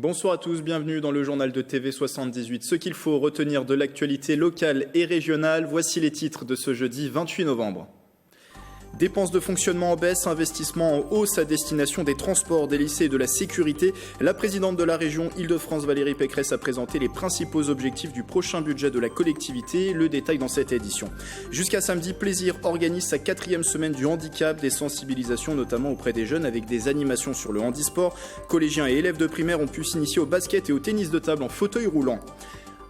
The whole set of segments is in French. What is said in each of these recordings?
Bonsoir à tous, bienvenue dans le journal de TV78. Ce qu'il faut retenir de l'actualité locale et régionale, voici les titres de ce jeudi 28 novembre. Dépenses de fonctionnement en baisse, investissements en hausse à destination des transports, des lycées et de la sécurité. La présidente de la région Île-de-France, Valérie Pécresse, a présenté les principaux objectifs du prochain budget de la collectivité. Le détail dans cette édition. Jusqu'à samedi, Plaisir organise sa 4e semaine du handicap, des sensibilisations notamment auprès des jeunes avec des animations sur le handisport. Collégiens et élèves de primaire ont pu s'initier au basket et au tennis de table en fauteuil roulant.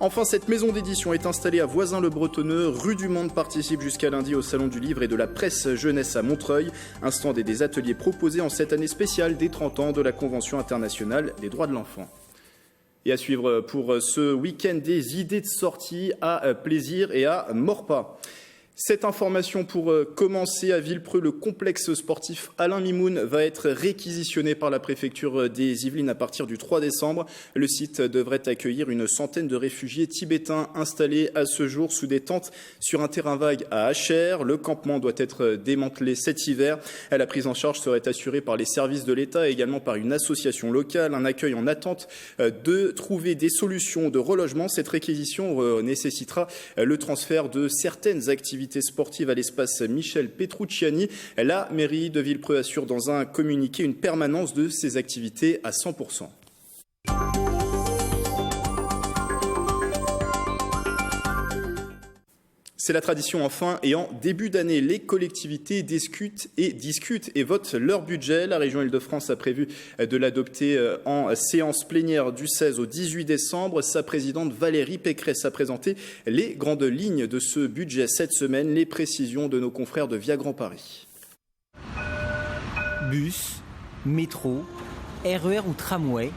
Enfin, cette maison d'édition est installée à Voisins-le-Bretonneux. Rue du Monde participe jusqu'à lundi au Salon du Livre et de la Presse Jeunesse à Montreuil. Un stand et des ateliers proposés en cette année spéciale des 30 ans de la Convention internationale des droits de l'enfant. Et à suivre pour ce week-end des idées de sortie à Plaisir et à Maurepas. Cette information pour commencer à Villepreux, le complexe sportif Alain Mimoun va être réquisitionné par la préfecture des Yvelines à partir du 3 décembre. Le site devrait accueillir une centaine de réfugiés tibétains installés à ce jour sous des tentes sur un terrain vague à Achères. Le campement doit être démantelé cet hiver. La prise en charge serait assurée par les services de l'État et également par une association locale. Un accueil en attente de trouver des solutions de relogement. Cette réquisition nécessitera le transfert de certaines activités sportive à l'espace Michel Petrucciani. La mairie de Villepreux assure dans un communiqué une permanence de ces activités à 100%. C'est la tradition enfin, et en début d'année, les collectivités discutent et votent leur budget. La région Île-de-France a prévu de l'adopter en séance plénière du 16 au 18 décembre. Sa présidente Valérie Pécresse a présenté les grandes lignes de ce budget cette semaine. Les précisions de nos confrères de Via Grand Paris. Bus, métro, RER ou tramway,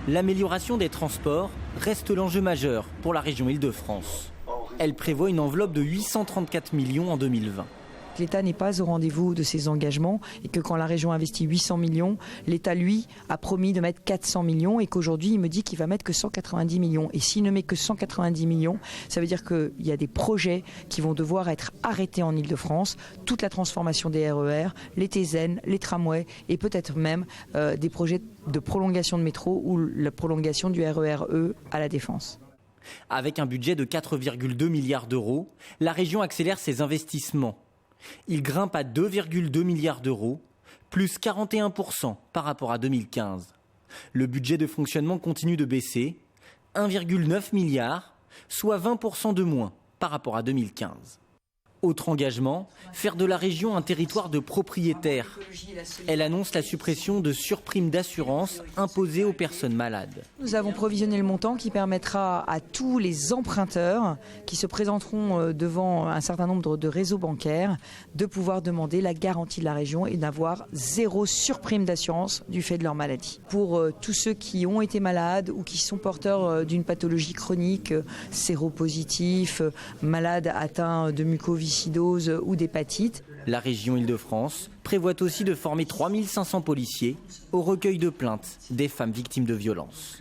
l'amélioration des transports reste l'enjeu majeur pour la région Île-de-France. Elle prévoit une enveloppe de 834 millions en 2020. L'État n'est pas au rendez-vous de ses engagements et que quand la région investit 800 millions, l'État, lui, a promis de mettre 400 millions et qu'aujourd'hui, il me dit qu'il va mettre que 190 millions. Et s'il ne met que 190 millions, ça veut dire qu'il y a des projets qui vont devoir être arrêtés en Île-de-France. Toute la transformation des RER, les TZN, les tramways et peut-être même des projets de prolongation de métro ou la prolongation du RER-E à la Défense. Avec un budget de 4,2 milliards d'euros, la région accélère ses investissements. Il grimpe à 2,2 milliards d'euros, plus 41% par rapport à 2015. Le budget de fonctionnement continue de baisser, 1,9 milliard, soit 20% de moins par rapport à 2015. Autre engagement, faire de la région un territoire de propriétaires. Elle annonce la suppression de surprimes d'assurance imposées aux personnes malades. Nous avons provisionné le montant qui permettra à tous les emprunteurs qui se présenteront devant un certain nombre de réseaux bancaires de pouvoir demander la garantie de la région et d'avoir 0 surprime d'assurance du fait de leur maladie. Pour tous ceux qui ont été malades ou qui sont porteurs d'une pathologie chronique, séropositifs, malades atteints de mucoviscidose ou d'hépatite. La région Île-de-France prévoit aussi de former 3500 policiers au recueil de plaintes des femmes victimes de violences.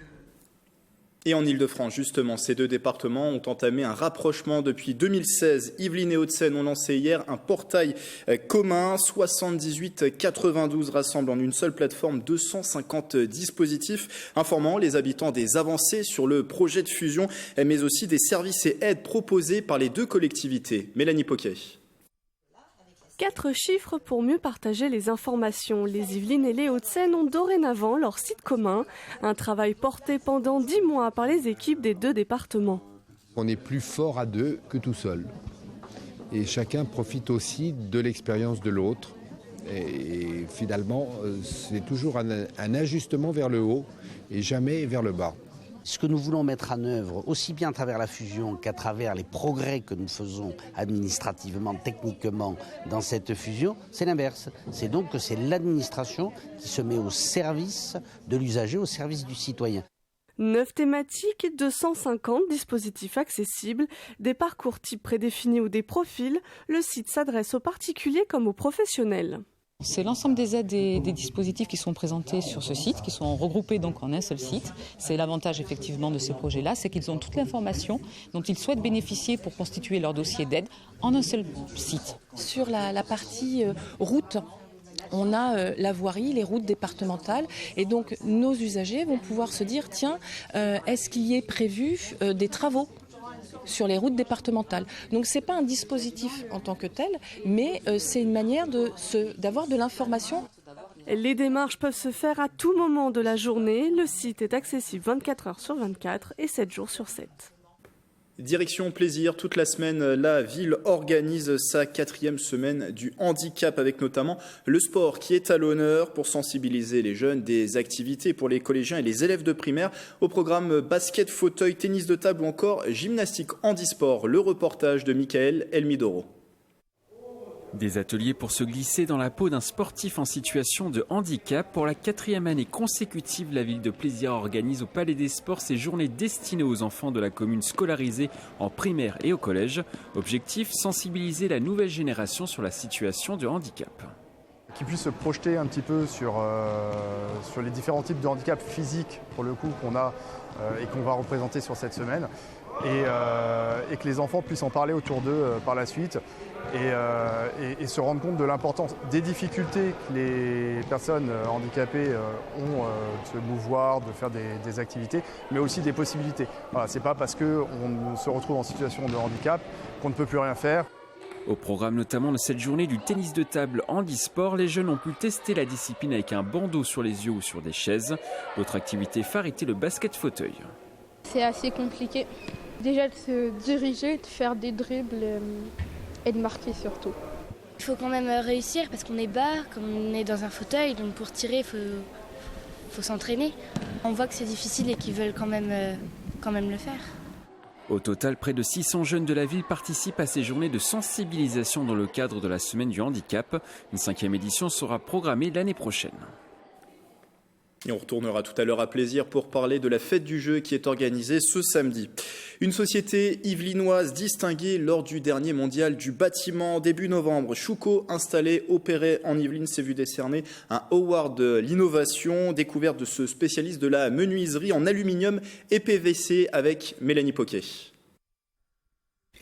Et en Île-de-France, justement, ces deux départements ont entamé un rapprochement depuis 2016. Yvelines et Hauts-de-Seine ont lancé hier un portail commun. 78-92 rassemble en une seule plateforme 250 dispositifs informant les habitants des avancées sur le projet de fusion, mais aussi des services et aides proposés par les deux collectivités. Mélanie Poquet. 4 chiffres pour mieux partager les informations. Les Yvelines et les Hauts-de-Seine ont dorénavant leur site commun. Un travail porté pendant 10 mois par les équipes des deux départements. On est plus fort à deux que tout seul. Et chacun profite aussi de l'expérience de l'autre. Et finalement, c'est toujours un ajustement vers le haut et jamais vers le bas. Ce que nous voulons mettre en œuvre, aussi bien à travers la fusion qu'à travers les progrès que nous faisons administrativement, techniquement dans cette fusion, c'est l'inverse. C'est donc que c'est l'administration qui se met au service de l'usager, au service du citoyen. 9 thématiques, 250 dispositifs accessibles, des parcours types prédéfinis ou des profils. Le site s'adresse aux particuliers comme aux professionnels. C'est l'ensemble des aides et des dispositifs qui sont présentés sur ce site, qui sont regroupés donc en un seul site. C'est l'avantage effectivement de ces projets-là, c'est qu'ils ont toute l'information dont ils souhaitent bénéficier pour constituer leur dossier d'aide en un seul site. Sur la partie route, on a la voirie, les routes départementales, et donc nos usagers vont pouvoir se dire tiens, est-ce qu'il y est prévu des travaux sur les routes départementales. Donc ce n'est pas un dispositif en tant que tel, mais c'est une manière d'avoir de l'information. Les démarches peuvent se faire à tout moment de la journée. Le site est accessible 24 heures sur 24 et 7 jours sur 7. Direction plaisir, toute la semaine, la ville organise sa 4e semaine du handicap avec notamment le sport qui est à l'honneur pour sensibiliser les jeunes, des activités pour les collégiens et les élèves de primaire au programme basket, fauteuil, tennis de table ou encore gymnastique handisport. Le reportage de Michael Elmidoro. Des ateliers pour se glisser dans la peau d'un sportif en situation de handicap. Pour la 4e année consécutive, la ville de Plaisir organise au Palais des Sports ces journées destinées aux enfants de la commune scolarisés en primaire et au collège. Objectif, sensibiliser la nouvelle génération sur la situation de handicap. Qu'ils puissent se projeter un petit peu sur les différents types de handicap physiques pour le coup qu'on a et qu'on va représenter sur cette semaine. Et que les enfants puissent en parler autour d'eux par la suite et se rendre compte de l'importance des difficultés que les personnes handicapées ont de se mouvoir, de faire des activités, mais aussi des possibilités. Voilà, c'est pas parce qu'on se retrouve en situation de handicap qu'on ne peut plus rien faire. Au programme notamment de cette journée du tennis de table handisport, les jeunes ont pu tester la discipline avec un bandeau sur les yeux ou sur des chaises. L'autre activité phare était le basket fauteuil. C'est assez compliqué. Déjà de se diriger, de faire des dribbles et de marquer surtout. Il faut quand même réussir parce qu'on est bas, comme on est dans un fauteuil, donc pour tirer, il faut s'entraîner. On voit que c'est difficile et qu'ils veulent quand même le faire. Au total, près de 600 jeunes de la ville participent à ces journées de sensibilisation dans le cadre de la semaine du handicap. Une 5e édition sera programmée l'année prochaine. Et on retournera tout à l'heure à Plaisir pour parler de la fête du jeu qui est organisée ce samedi. Une société yvelinoise distinguée lors du dernier mondial du bâtiment début novembre. Choucault, installé au Perret en Yvelines, s'est vu décerner un award de l'innovation, découverte de ce spécialiste de la menuiserie en aluminium et PVC avec Mélanie Poquet.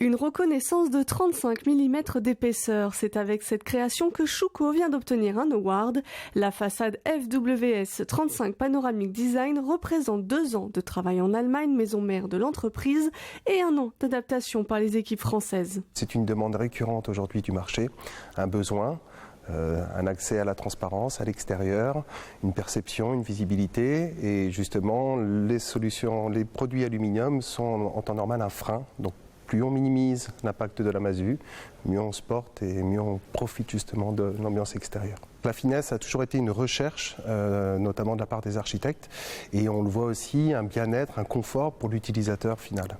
Une reconnaissance de 35 mm d'épaisseur. C'est avec cette création que Choucault vient d'obtenir un award. La façade FWS 35 Panoramic Design représente 2 ans de travail en Allemagne, maison mère de l'entreprise, et 1 an d'adaptation par les équipes françaises. C'est une demande récurrente aujourd'hui du marché, un besoin. Un accès à la transparence, à l'extérieur, une perception, une visibilité. Et justement, les produits aluminium sont en temps normal un frein. Donc, plus on minimise l'impact de la masu, mieux on se porte et mieux on profite justement de l'ambiance extérieure. La finesse a toujours été une recherche, notamment de la part des architectes, et on le voit aussi, un bien-être, un confort pour l'utilisateur final.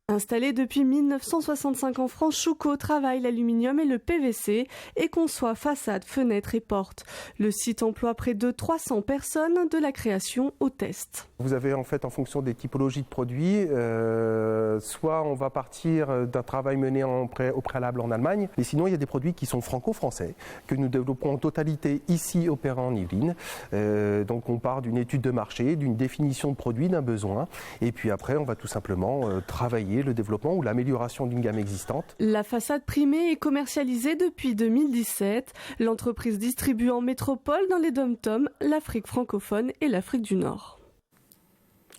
Installé depuis 1965 en France, Choucault travaille l'aluminium et le PVC et conçoit façades, fenêtres et portes. Le site emploie près de 300 personnes de la création au test. Vous avez en fait en fonction des typologies de produits, soit on va partir d'un travail mené au préalable en Allemagne, et sinon il y a des produits qui sont franco-français, que nous développons en totalité ici au Perret en Yvelines. Donc on part d'une étude de marché, d'une définition de produit, d'un besoin, et puis après on va tout simplement travailler le développement ou l'amélioration d'une gamme existante. La façade primée est commercialisée depuis 2017. L'entreprise distribue en métropole dans les dom-toms, l'Afrique francophone et l'Afrique du Nord.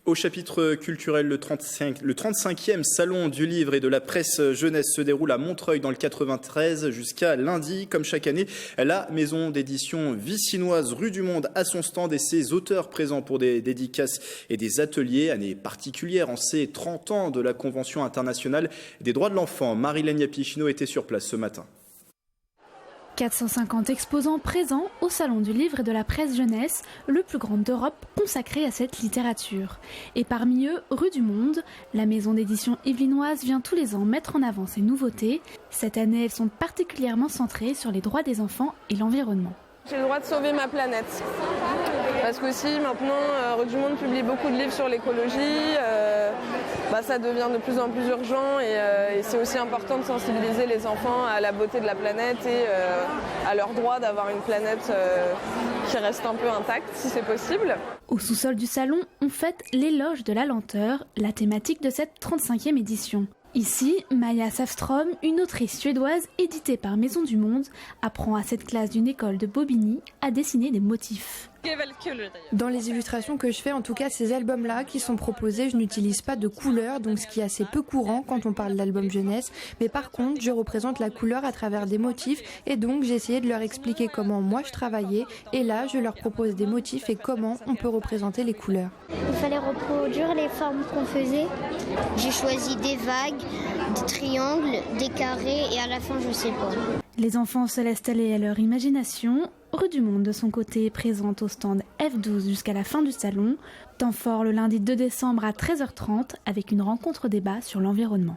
Au chapitre culturel, le 35e salon du livre et de la presse jeunesse se déroule à Montreuil dans le 93 jusqu'à lundi. Comme chaque année, la maison d'édition vicinoise Rue du Monde a son stand et ses auteurs présents pour des dédicaces et des ateliers. Année particulière en ces 30 ans de la Convention internationale des droits de l'enfant. Marie-Laine Yapichino était sur place ce matin. 450 exposants présents au Salon du Livre et de la Presse Jeunesse, le plus grand d'Europe consacré à cette littérature. Et parmi eux, Rue du Monde, la maison d'édition yvelinoise vient tous les ans mettre en avant ses nouveautés. Cette année, elles sont particulièrement centrées sur les droits des enfants et l'environnement. J'ai le droit de sauver ma planète. Parce qu'aussi maintenant, Rue du Monde publie beaucoup de livres sur l'écologie. Ça devient de plus en plus urgent et c'est aussi important de sensibiliser les enfants à la beauté de la planète et à leur droit d'avoir une planète qui reste un peu intacte si c'est possible. Au sous-sol du salon, on fête l'éloge de la lenteur, la thématique de cette 35e édition. Ici, Maja Säfström, une autrice suédoise éditée par Maison du Monde, apprend à cette classe d'une école de Bobigny à dessiner des motifs. Dans les illustrations que je fais, en tout cas ces albums-là qui sont proposés, je n'utilise pas de couleur, donc ce qui est assez peu courant quand on parle d'album jeunesse. Mais par contre, je représente la couleur à travers des motifs et donc j'ai essayé de leur expliquer comment moi je travaillais. Et là, je leur propose des motifs et comment on peut représenter les couleurs. Il fallait reproduire les formes qu'on faisait. J'ai choisi des vagues, des triangles, des carrés et à la fin, je sais pas. Les enfants se laissent aller à leur imagination. Rue du Monde, de son côté, est présente au stand F12 jusqu'à la fin du salon. Temps fort le lundi 2 décembre à 13h30 avec une rencontre débat sur l'environnement.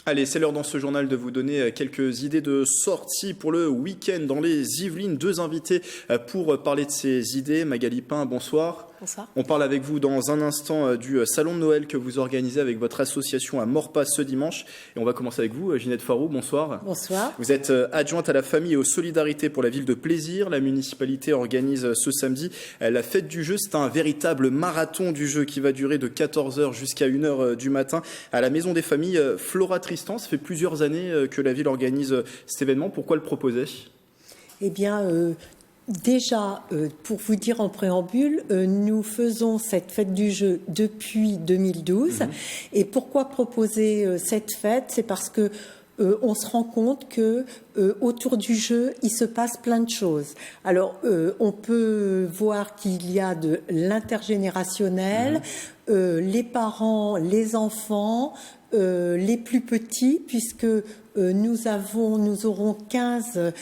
Allez, c'est l'heure dans ce journal de vous donner quelques idées de sortie pour le week-end dans les Yvelines. 2 invités pour parler de ces idées. Magali Pain, bonsoir. Bonsoir. On parle avec vous dans un instant du salon de Noël que vous organisez avec votre association à Morpas ce dimanche. Et on va commencer avec vous, Ginette Farou, bonsoir. Bonsoir. Vous êtes adjointe à la famille et aux solidarités pour la ville de Plaisir. La municipalité organise ce samedi la fête du jeu. C'est un véritable marathon du jeu qui va durer de 14h jusqu'à 1h du matin à la Maison des Familles Flora Tristan. Ça fait plusieurs années que la ville organise cet événement. Pourquoi le proposer ? Eh bien, déjà, pour vous dire en préambule, nous faisons cette fête du jeu depuis 2012. Et pourquoi proposer cette fête ? C'est parce que on se rend compte que autour du jeu, il se passe plein de choses. Alors, on peut voir qu'il y a de l'intergénérationnel, les parents, les enfants, les plus petits, puisque nous aurons 15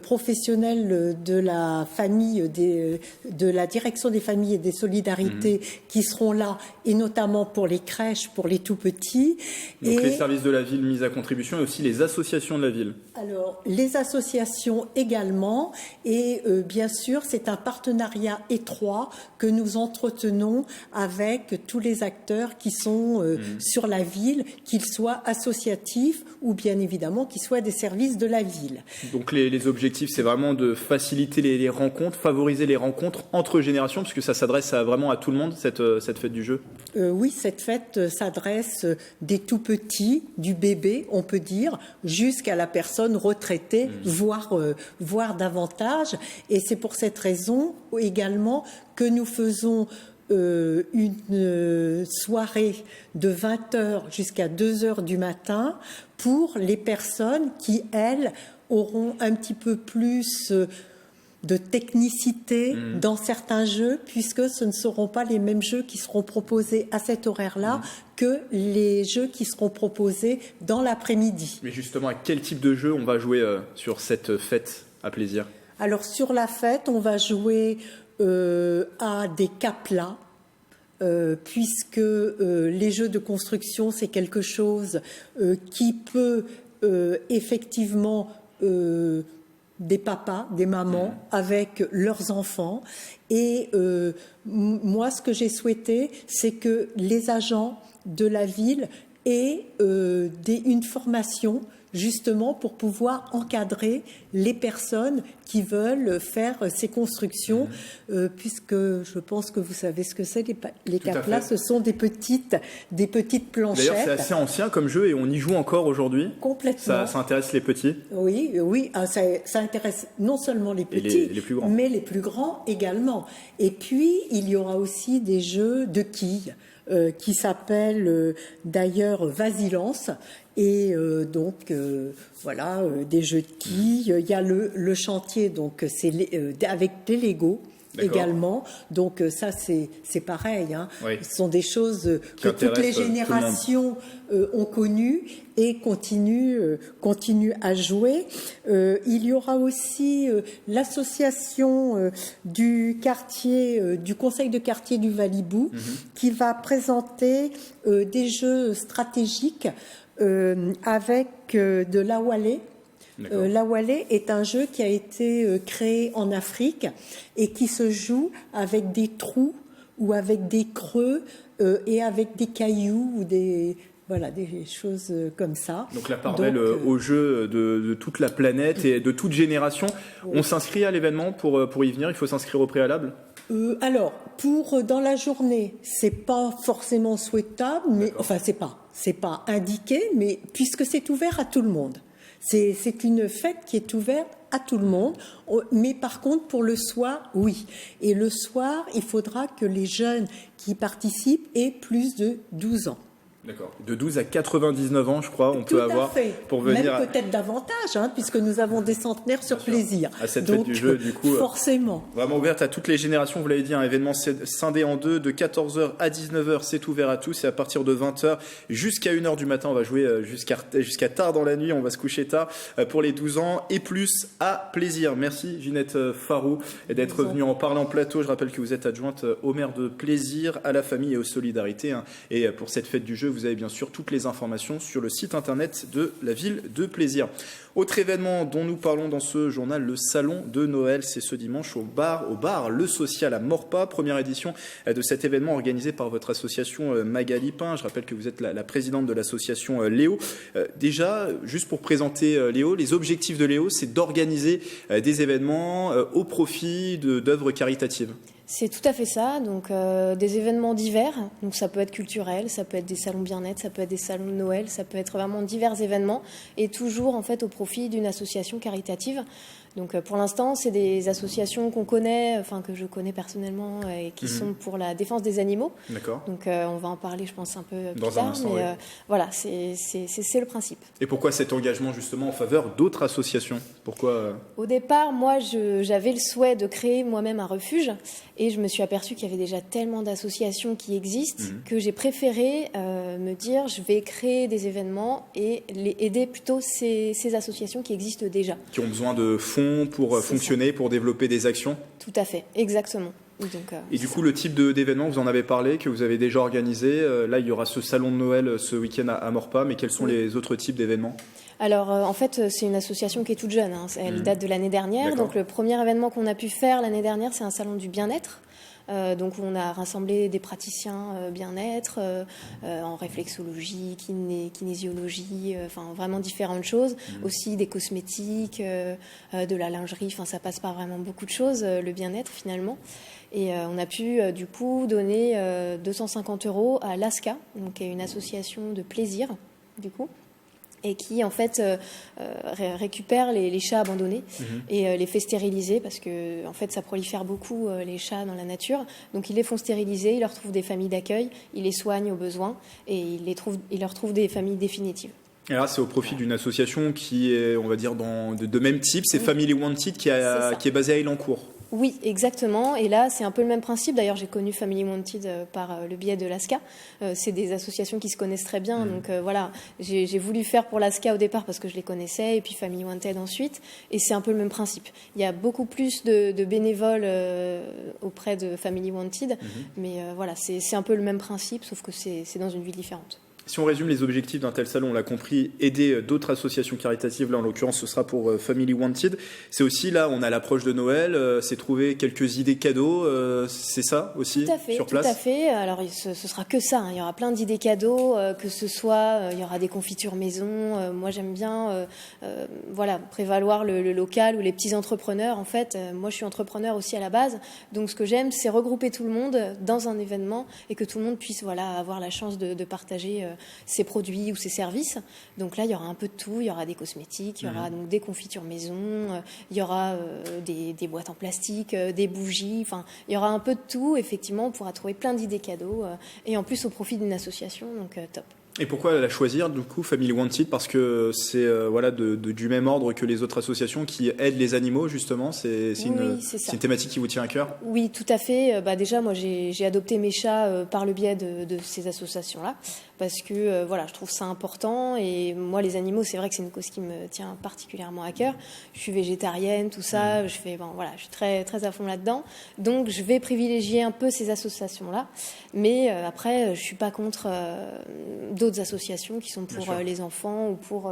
professionnels de la famille, de la direction des familles et des solidarités qui seront là, et notamment pour les crèches, pour les tout petits. Donc les services de la ville mis à contribution et aussi les associations de la ville. Alors, les associations également, et bien sûr, c'est un partenariat étroit que nous entretenons avec tous les acteurs qui sont sur la ville, qu'ils soient associatifs ou bien évidemment qu'ils soient des services de la ville. Donc les objectifs, c'est vraiment de faciliter les rencontres, favoriser les rencontres entre générations, puisque ça s'adresse vraiment à tout le monde, cette fête du jeu. Oui, cette fête s'adresse des tout petits, du bébé, on peut dire, jusqu'à la personne retraitée, voire davantage. Et c'est pour cette raison également que nous faisons une soirée de 20h jusqu'à 2h du matin pour les personnes qui, elles, auront un petit peu plus de technicité dans certains jeux, puisque ce ne seront pas les mêmes jeux qui seront proposés à cet horaire-là que les jeux qui seront proposés dans l'après-midi. Mais justement, à quel type de jeu on va jouer sur cette fête à Plaisir ? Alors, sur la fête, on va jouer à des cas plats, puisque les jeux de construction, c'est quelque chose qui peut effectivement des papas, des mamans avec leurs enfants. Et moi, ce que j'ai souhaité, c'est que les agents de la ville aient une formation justement pour pouvoir encadrer les personnes qui veulent faire ces constructions, puisque je pense que vous savez ce que c'est, les caplas, ce sont des petites planchettes. D'ailleurs, c'est assez ancien comme jeu et on y joue encore aujourd'hui. Complètement. Ça intéresse les petits. Oui, ça intéresse non seulement les petits, les plus grands. Mais les plus grands également. Et puis, il y aura aussi des jeux de quilles qui s'appellent d'ailleurs Vasilance. Et donc, voilà, des jeux de quilles. Il y a le chantier, donc c'est avec des Legos. Également, donc ça c'est pareil. Oui. Ce sont des choses que toutes les générations ont connues et continuent à jouer. Il y aura aussi l'association du quartier, du conseil de quartier du Valibou, qui va présenter des jeux stratégiques avec de l'Awalé. L'Awalé est un jeu qui a été créé en Afrique et qui se joue avec des trous ou avec des creux et avec des cailloux ou des choses comme ça. Donc la part belle au jeu de toute la planète et de toute génération. On s'inscrit à l'événement pour y venir, il faut s'inscrire au préalable ? Alors, dans la journée, c'est pas forcément souhaitable, mais c'est pas indiqué, mais puisque c'est ouvert à tout le monde. C'est une fête qui est ouverte à tout le monde, mais par contre pour le soir, oui. Et le soir, il faudra que les jeunes qui participent aient plus de 12 ans. D'accord. De 12 à 99 ans, je crois, on peut avoir pour venir. Même peut-être davantage, puisque nous avons des centenaires sur plaisir. À cette fête du jeu, du coup. Forcément. Vraiment ouverte à toutes les générations, vous l'avez dit, un événement scindé en deux, de 14h à 19h, c'est ouvert à tous, et à partir de 20h jusqu'à 1h du matin, on va jouer jusqu'à tard dans la nuit, on va se coucher tard pour les 12 ans, et plus à plaisir. Merci Ginette Farou d'être venue en parler en plateau. Je rappelle que vous êtes adjointe au maire de Plaisir, à la famille et aux solidarités. Et pour cette fête du jeu, vous avez bien sûr toutes les informations sur le site internet de la ville de Plaisir. Autre événement dont nous parlons dans ce journal, le salon de Noël, c'est ce dimanche au bar Le Social à Morpa, première édition de cet événement organisé par votre association Magali Pin. Je rappelle que vous êtes la présidente de l'association Léo. Déjà, juste pour présenter Léo, les objectifs de Léo, c'est d'organiser des événements au profit d'œuvres caritatives. C'est tout à fait ça, donc des événements divers, donc ça peut être culturel, ça peut être des salons bien-être, ça peut être des salons de Noël, ça peut être vraiment divers événements, et toujours en fait au profit d'une association caritative. Donc pour l'instant, c'est des associations qu'on connaît, que je connais personnellement, et qui sont pour la défense des animaux. D'accord. Donc on va en parler, je pense, un peu plus dans tard, un instant, mais oui. voilà, c'est le principe. Et pourquoi cet engagement justement en faveur d'autres associations ? Pourquoi Au départ, moi, j'avais le souhait de créer moi-même un refuge, et je me suis aperçue qu'il y avait déjà tellement d'associations qui existent que j'ai préféré me dire je vais créer des événements et aider plutôt ces associations qui existent déjà. Qui ont besoin de fonds pour fonctionner, pour développer des actions ? Tout à fait, exactement. Donc, et du coup, le type d'événement, vous en avez parlé, que vous avez déjà organisé. Là, il y aura ce salon de Noël ce week-end à Morpa, mais quels sont les autres types d'événements ? Alors, en fait, c'est une association qui est toute jeune. Elle date de l'année dernière. Donc, le premier événement qu'on a pu faire l'année dernière, c'est un salon du bien-être. Donc, on a rassemblé des praticiens bien-être en réflexologie, kinésiologie, vraiment différentes choses. Aussi des cosmétiques, de la lingerie. Ça passe par vraiment beaucoup de choses, le bien-être finalement. Et on a pu du coup donner 250 € à l'ASCA, donc qui est une association de plaisir du coup, et qui en fait récupère les chats abandonnés et les fait stériliser parce que en fait ça prolifère beaucoup les chats dans la nature. Donc ils les font stériliser, ils leur trouvent des familles d'accueil, ils les soignent au besoin et ils leur trouvent des familles définitives. Et là, c'est au profit d'une association qui est, on va dire, de même type, c'est Family Wanted qui est basée à Elancourt. Oui, exactement. Et là, c'est un peu le même principe. D'ailleurs, j'ai connu Family Wanted par le biais de l'ASCA. C'est des associations qui se connaissent très bien. Donc voilà, j'ai voulu faire pour l'ASCA au départ parce que je les connaissais, et puis Family Wanted ensuite. Et c'est un peu le même principe. Il y a beaucoup plus de bénévoles auprès de Family Wanted. Mais voilà, c'est un peu le même principe, sauf que c'est dans une ville différente. Si on résume les objectifs d'un tel salon, on l'a compris, aider d'autres associations caritatives, là en l'occurrence ce sera pour Family Wanted. C'est aussi, là on a l'approche de Noël, c'est trouver quelques idées cadeaux, c'est ça aussi sur place ? Tout à fait. Alors ce sera que ça, il y aura plein d'idées cadeaux, que ce soit, il y aura des confitures maison, moi j'aime bien prévaloir le local ou les petits entrepreneurs. En fait, moi je suis entrepreneur aussi à la base, donc ce que j'aime c'est regrouper tout le monde dans un événement et que tout le monde puisse avoir la chance de partager ses produits ou ses services. Donc là, il y aura un peu de tout. Il y aura des cosmétiques, il y aura donc des confitures maison, il y aura des boîtes en plastique, des bougies. Enfin, il y aura un peu de tout. Effectivement, on pourra trouver plein d'idées cadeaux et en plus au profit d'une association. Donc top. Et pourquoi la choisir, du coup, Family Wanted ? Parce que c'est du même ordre que les autres associations qui aident les animaux, justement. C'est une thématique qui vous tient à cœur ? Oui, tout à fait. Déjà, moi, j'ai adopté mes chats par le biais de ces associations-là. Parce que je trouve ça important. Et moi, les animaux, c'est vrai que c'est une cause qui me tient particulièrement à cœur. Je suis végétarienne, tout ça. Je suis très, très à fond là-dedans. Donc, je vais privilégier un peu ces associations-là. Mais après, je suis pas contre d'autres associations qui sont pour les enfants ou pour...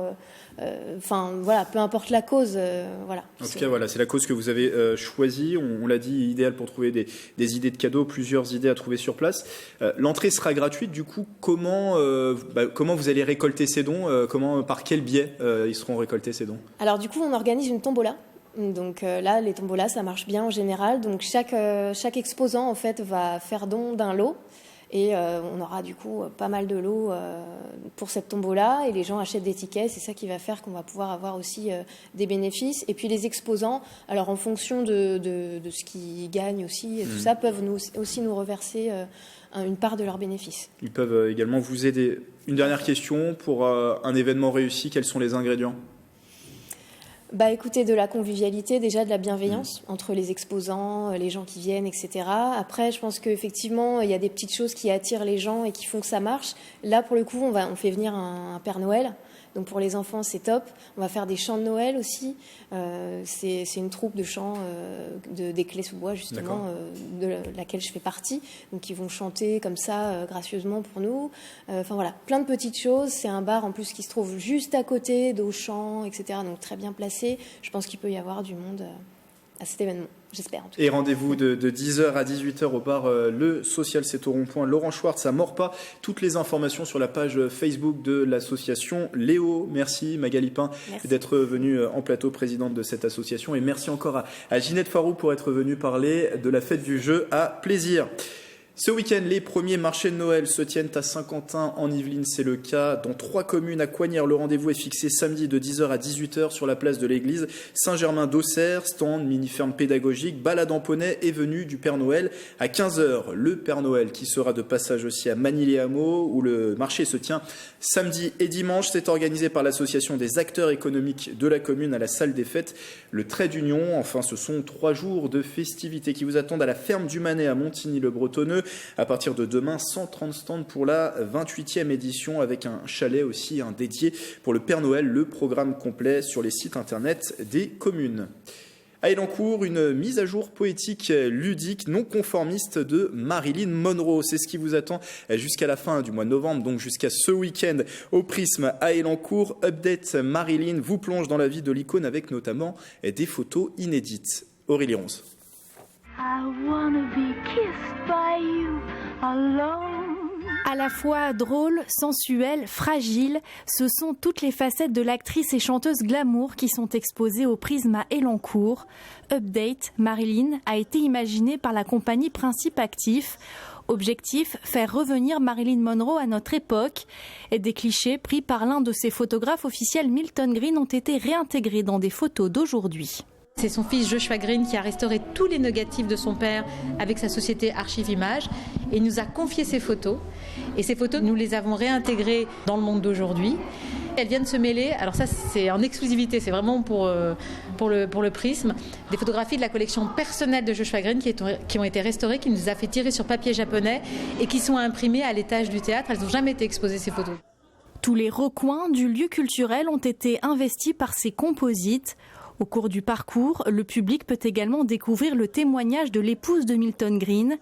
peu importe la cause. En tout cas, c'est la cause que vous avez choisie. On l'a dit, idéal pour trouver des idées de cadeaux, plusieurs idées à trouver sur place. L'entrée sera gratuite. Du coup, comment vous allez récolter ces dons ? Par quel biais ils seront récoltés, ces dons ? Alors, du coup, on organise une tombola. Donc là, les tombolas, ça marche bien en général. Donc chaque exposant en fait va faire don d'un lot. Et on aura du coup pas mal de lots pour cette tombola et les gens achètent des tickets. C'est ça qui va faire qu'on va pouvoir avoir aussi des bénéfices. Et puis les exposants, alors en fonction de ce qu'ils gagnent aussi, et tout ça, peuvent aussi nous reverser une part de leurs bénéfices. Ils peuvent également vous aider. Une dernière question, pour un événement réussi, quels sont les ingrédients ? Écoutez, de la convivialité, déjà de la bienveillance entre les exposants, les gens qui viennent, etc. Après, je pense qu'effectivement, il y a des petites choses qui attirent les gens et qui font que ça marche. Là, pour le coup, on fait venir un Père Noël. Donc pour les enfants, c'est top. On va faire des chants de Noël aussi. C'est une troupe de chants des Clés-sous-Bois, justement, de laquelle je fais partie. Donc ils vont chanter comme ça, gracieusement pour nous. Enfin voilà, plein de petites choses. C'est un bar en plus qui se trouve juste à côté d'Auchan, etc. Donc très bien placé. Je pense qu'il peut y avoir du monde à cet événement. J'espère en tout cas. Et rendez-vous de 10h à 18h au bar Le Social, c'est au rond-point Laurent Schwartz à Maurepas. Toutes les informations sur la page Facebook de l'association Léo. Merci Magali Pain d'être venue en plateau, présidente de cette association. Et merci encore à Ginette Farou pour être venue parler de la fête du jeu à plaisir. Ce week-end, les premiers marchés de Noël se tiennent à Saint-Quentin, en Yvelines. C'est le cas dans 3 communes. À Coignères, le rendez-vous est fixé samedi de 10h à 18h sur la place de l'église. Saint-Germain-d'Auxerre, stand, mini-ferme pédagogique, balade en poney et venue du Père Noël à 15h. Le Père Noël qui sera de passage aussi à Manille-les-Hameaux où le marché se tient samedi et dimanche. C'est organisé par l'association des acteurs économiques de la commune à la salle des fêtes. Le Trait d'Union. Enfin, ce sont 3 jours de festivités qui vous attendent à la ferme du Manet à Montigny-le-Bretonneux. À partir de demain, 130 stands pour la 28e édition avec un chalet aussi dédié pour le Père Noël. Le programme complet sur les sites internet des communes. À Élancourt, une mise à jour poétique, ludique, non conformiste de Marilyn Monroe. C'est ce qui vous attend jusqu'à la fin du mois de novembre, donc jusqu'à ce week-end au Prisme à Élancourt. Update Marilyn vous plonge dans la vie de l'icône avec notamment des photos inédites. Aurélie Ronce. I wanna be kissed by you alone. À la fois drôle, sensuelle, fragile, ce sont toutes les facettes de l'actrice et chanteuse glamour qui sont exposées au Prisme à Élancourt. Update, Marilyn a été imaginée par la compagnie Principe Actif. Objectif, faire revenir Marilyn Monroe à notre époque. Et des clichés pris par l'un de ses photographes officiels, Milton Green, ont été réintégrés dans des photos d'aujourd'hui. C'est son fils Joshua Green qui a restauré tous les négatifs de son père avec sa société Archive Images et il nous a confié ces photos. Et ces photos, nous les avons réintégrées dans le monde d'aujourd'hui. Elles viennent se mêler, alors ça c'est en exclusivité, c'est vraiment pour le Prisme, des photographies de la collection personnelle de Joshua Green qui ont été restaurées, qui nous a fait tirer sur papier japonais et qui sont imprimées à l'étage du théâtre. Elles n'ont jamais été exposées ces photos. Tous les recoins du lieu culturel ont été investis par ces composites. Au cours du parcours, le public peut également découvrir le témoignage de l'épouse de Milton Green.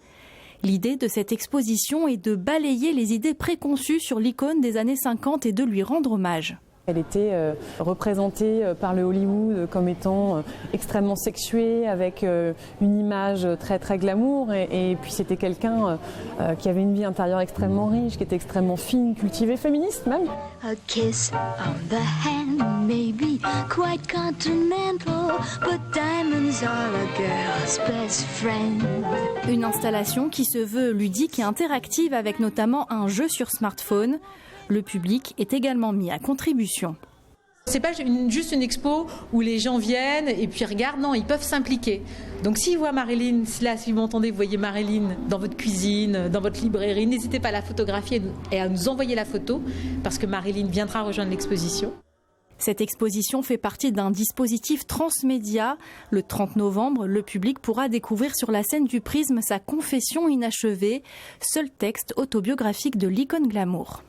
L'idée de cette exposition est de balayer les idées préconçues sur l'icône des années 50 et de lui rendre hommage. Elle était représentée par le Hollywood comme étant extrêmement sexuée, avec une image très très glamour. Et puis c'était quelqu'un qui avait une vie intérieure extrêmement riche, qui était extrêmement fine, cultivée, féministe même. A kiss on the hand may be quite continental, but diamonds are a girl's best friend. Une installation qui se veut ludique et interactive avec notamment un jeu sur smartphone. Le public est également mis à contribution. C'est pas juste une expo où les gens viennent et puis regardent, non, ils peuvent s'impliquer. Donc s'ils voient Marilyn, si vous m'entendez, vous voyez Marilyn dans votre cuisine, dans votre librairie, n'hésitez pas à la photographier et à nous envoyer la photo parce que Marilyn viendra rejoindre l'exposition. Cette exposition fait partie d'un dispositif transmédia. Le 30 novembre, le public pourra découvrir sur la scène du Prisme sa confession inachevée, seul texte autobiographique de l'icône glamour.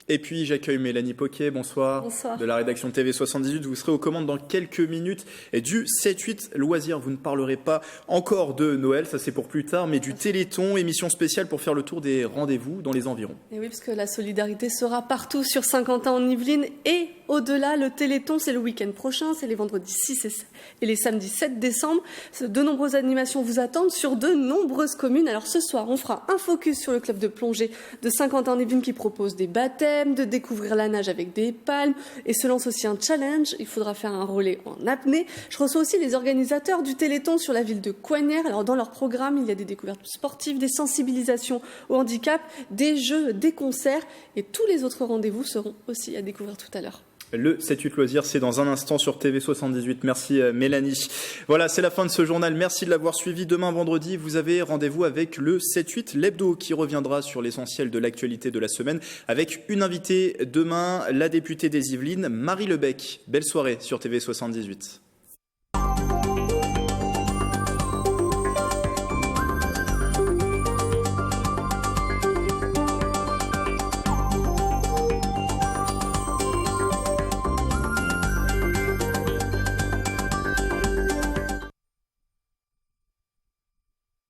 Et puis j'accueille Mélanie Poquet, bonsoir. Bonsoir. De la rédaction TV78. Vous serez aux commandes dans quelques minutes. Et du 7-8 loisirs, vous ne parlerez pas encore de Noël, ça c'est pour plus tard, mais du Téléthon, émission spéciale pour faire le tour des rendez-vous dans les environs. Et oui, parce que la solidarité sera partout sur Saint-Quentin en Yvelines et au-delà. Le Téléthon, c'est le week-end prochain, c'est les vendredis 6 et les samedis 7 décembre. De nombreuses animations vous attendent sur de nombreuses communes. Alors ce soir, on fera un focus sur le club de plongée de Saint-Quentin-les-Vignes qui propose des baptêmes, de découvrir la nage avec des palmes et se lance aussi un challenge. Il faudra faire un relais en apnée. Je reçois aussi les organisateurs du Téléthon sur la ville de Coignères. Alors dans leur programme, il y a des découvertes sportives, des sensibilisations au handicap, des jeux, des concerts et tous les autres rendez-vous seront aussi à découvrir tout à l'heure. Le 7-8 loisirs, c'est dans un instant sur TV78. Merci Mélanie. Voilà, c'est la fin de ce journal. Merci de l'avoir suivi. Demain, vendredi, vous avez rendez-vous avec le 7-8, l'hebdo, qui reviendra sur l'essentiel de l'actualité de la semaine avec une invitée demain, la députée des Yvelines, Marie Lebec. Belle soirée sur TV78.